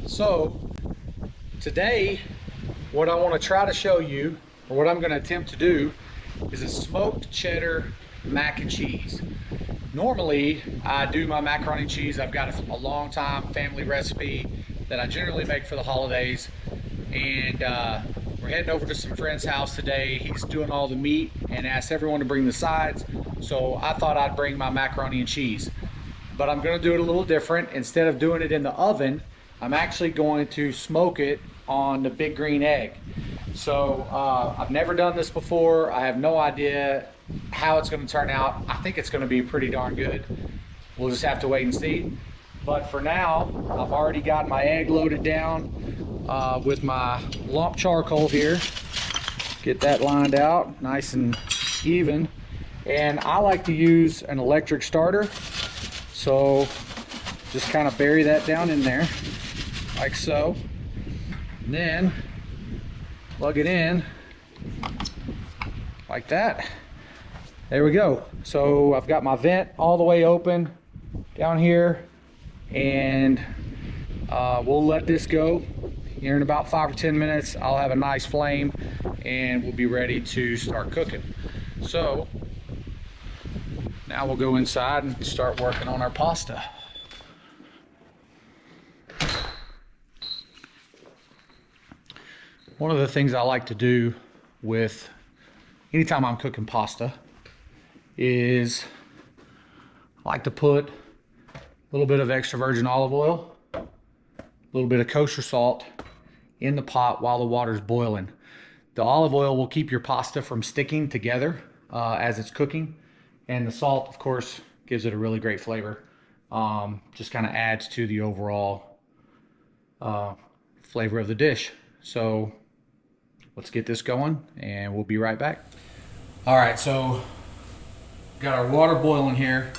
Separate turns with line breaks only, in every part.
So today, what I want to try to show you, or what I'm going to attempt to do, is a smoked cheddar mac and cheese. Normally, I do my macaroni and cheese. I've got a long time family recipe that I generally make for the holidays. And we're heading over to some friend's house today. He's doing all the meat and asked everyone to bring the sides. So I thought I'd bring my macaroni and cheese. But I'm going to do it a little different. Instead of doing it in the oven, I'm actually going to smoke it on the big green egg. So I've never done this before. I have no idea how it's going to turn out. I think it's going to be pretty darn good. We'll just have to wait and see. But for now, I've already got my egg loaded down with my lump charcoal here. Get that lined out nice and even. And I like to use an electric starter. So just kind of bury that down in there like so. And then plug it in like that. There we go. So I've got my vent all the way open down here, and we'll let this go. Here in about 5 or 10 minutes, I'll have a nice flame and we'll be ready to start cooking. So now we'll go inside and start working on our pasta. One of the things I like to do with anytime I'm cooking pasta is I like to put a little bit of extra virgin olive oil, a little bit of kosher salt in the pot while the water's boiling. The olive oil will keep your pasta from sticking together as it's cooking. And the salt, of course, gives it a really great flavor. Just kind of adds to the overall flavor of the dish. So let's get this going and we'll be right back. All right, so got our water boiling here.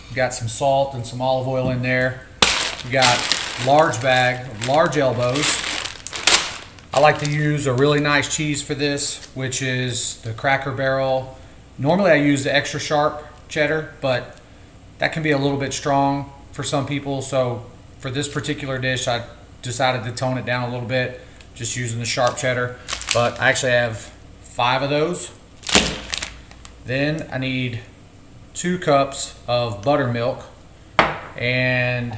We've got some salt and some olive oil in there. We got a large bag of large elbows. I like to use a really nice cheese for this, which is the Cracker Barrel. Normally I use the extra sharp cheddar, but that can be a little bit strong for some people. So for this particular dish, I decided to tone it down a little bit, just using the sharp cheddar. But I actually have 5 of those. Then I need 2 cups of buttermilk and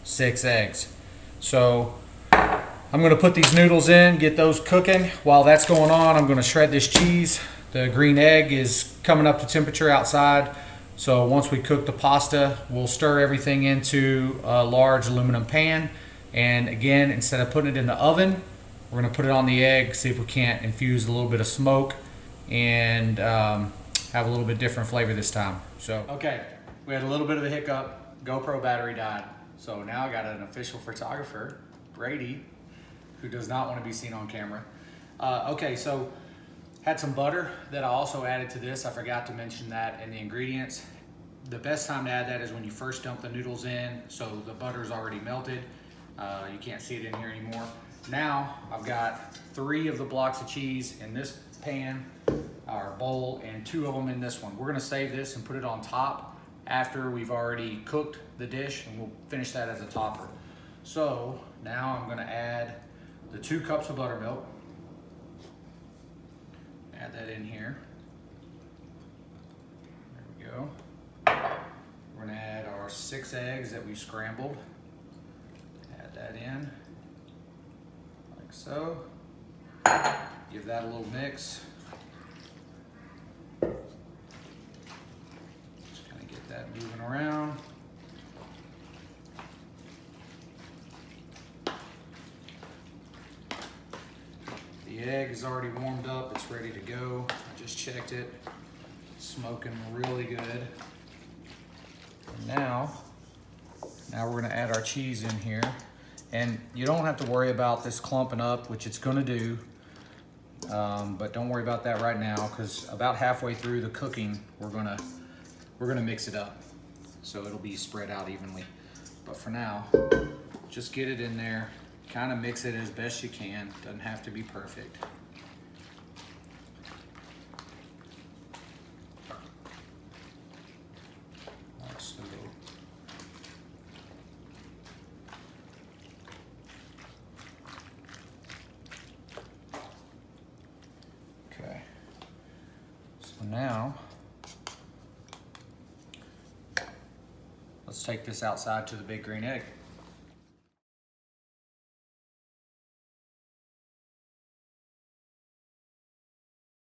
6 eggs. So I'm gonna put these noodles in, get those cooking. While that's going on, I'm gonna shred this cheese. The green egg is coming up to temperature outside. So once we cook the pasta, we'll stir everything into a large aluminum pan. And again, instead of putting it in the oven, we're gonna put it on the egg, see if we can't infuse a little bit of smoke and have a little bit different flavor this time. So, okay, we had a little bit of a hiccup. GoPro battery died. So now I got an official photographer, Brady, who does not want to be seen on camera. Okay, so had some butter that I also added to this. I forgot to mention that in the ingredients. The best time to add that is when you first dump the noodles in, so the butter's already melted. You can't see it in here anymore. Now I've got 3 of the blocks of cheese in this pan, or bowl, and 2 of them in this one. We're gonna save this and put it on top after we've already cooked the dish, and we'll finish that as a topper. So now I'm gonna add the 2 cups of buttermilk. Add that in here. There we go. We're gonna add our 6 eggs that we scrambled. Add that in, like so. Give that a little mix. Just kind of get that moving around. The egg is already warmed up, it's ready to go. I just checked it, smoking really good. And now we're gonna add our cheese in here. And you don't have to worry about this clumping up, which it's gonna do. But don't worry about that right now, because about halfway through the cooking, we're gonna mix it up. So it'll be spread out evenly. But for now, just get it in there. Kind of mix it as best you can. Doesn't have to be perfect. Like so. Okay. So now, let's take this outside to the big green egg.